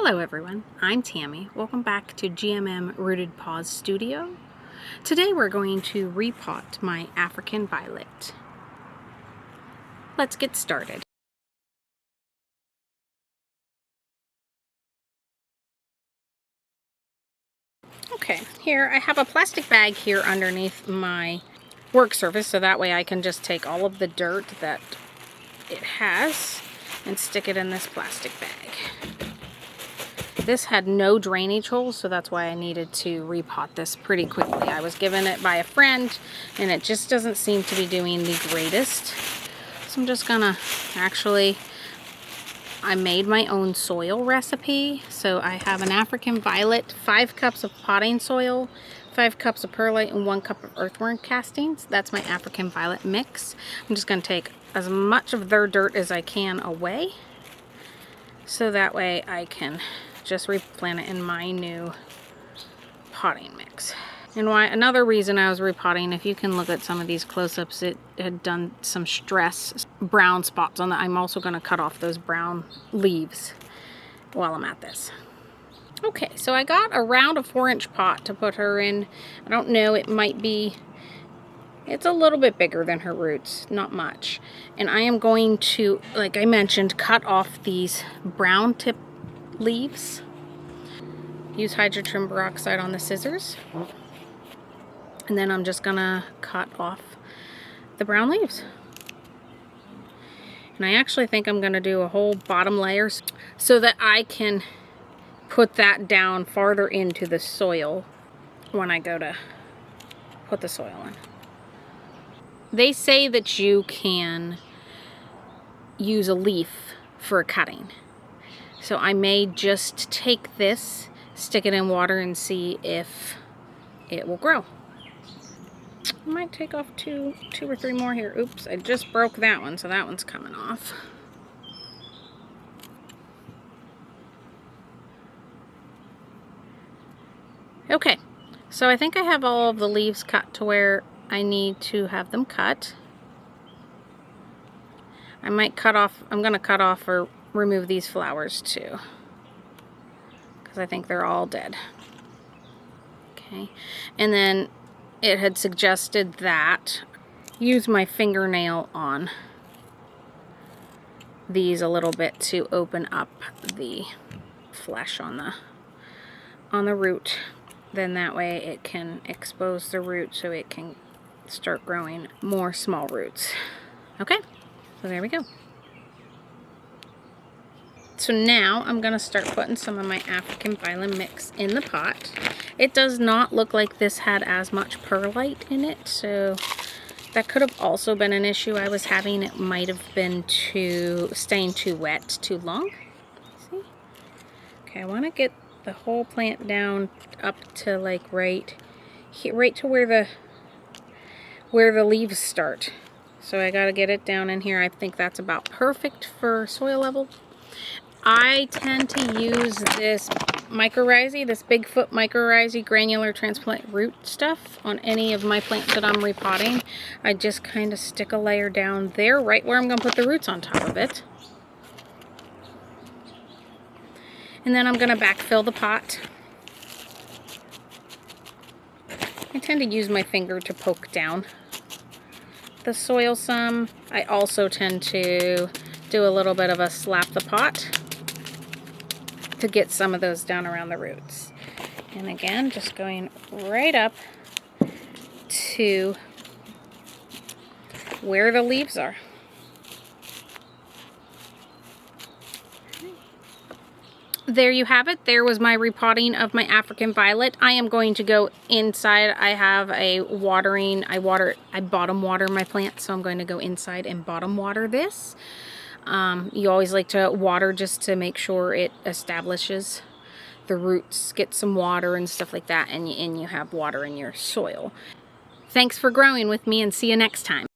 Hello everyone, I'm Tammy. Welcome back to GMM Rooted Paws Studio. Today we're going to repot my African violet. Let's get started. Okay, here I have a plastic bag here underneath my work surface, so that way I can just take all of the dirt that it has and stick it in this plastic bag. This had no drainage holes, so that's why I needed to repot this pretty quickly. I was given it by a friend, and it just doesn't seem to be doing the greatest. So I'm just gonna, I made my own soil recipe. So I have an African violet, 5 cups of potting soil, 5 cups of perlite, and 1 cup of earthworm castings. That's my African violet mix. I'm just gonna take as much of their dirt as I can away, so that way I can just replant it in my new potting mix. And why, another reason I was repotting, if you can look at some of these close-ups, it had done some stress, brown spots on that. I'm also going to cut off those brown leaves while I'm at this. Okay, so I got around a 4-inch pot to put her in. I don't know, it might be, it's a little bit bigger than her roots, not much. And I am going to, like I mentioned, cut off these brown tip leaves. Use hydrogen peroxide on the scissors. And then I'm just gonna cut off the brown leaves. And I actually think I'm gonna do a whole bottom layer so that I can put that down farther into the soil when I go to put the soil in. They say that you can use a leaf for a cutting. So I may just take this, stick it in water, and see if it will grow. I might take off two or three more here. Oops, I just broke that one, so that one's coming off. Okay, so I think I have all of the leaves cut to where I need to have them cut. I might cut off, I'm gonna cut off or remove these flowers too, because I think they're all dead. Okay, and then it had suggested that use my fingernail on these a little bit to open up the flesh on the root. Then that way it can expose the root so it can start growing more small roots. Okay, so there we go. So now I'm gonna start putting some of my African violet mix in the pot. It does not look like this had as much perlite in it, so that could have also been an issue I was having. It might have been staying too wet too long. See? Okay, I want to get the whole plant down up to like right to where the leaves start. So I got to get it down in here. I think that's about perfect for soil level. I tend to use this mycorrhizae, this Bigfoot mycorrhizae granular transplant root stuff on any of my plants that I'm repotting. I just kind of stick a layer down there, right where I'm going to put the roots on top of it. And then I'm going to backfill the pot. I tend to use my finger to poke down the soil some. I also tend to do a little bit of a slap the pot to get some of those down around the roots. And again, just going right up to where the leaves are. There you have it. There was my repotting of my African violet. I am going to go inside. I have a watering, I bottom water my plants, so I'm going to go inside and bottom water this. You always like to water just to make sure it establishes the roots, get some water and stuff like that, and you have water in your soil. Thanks for growing with me, and see you next time.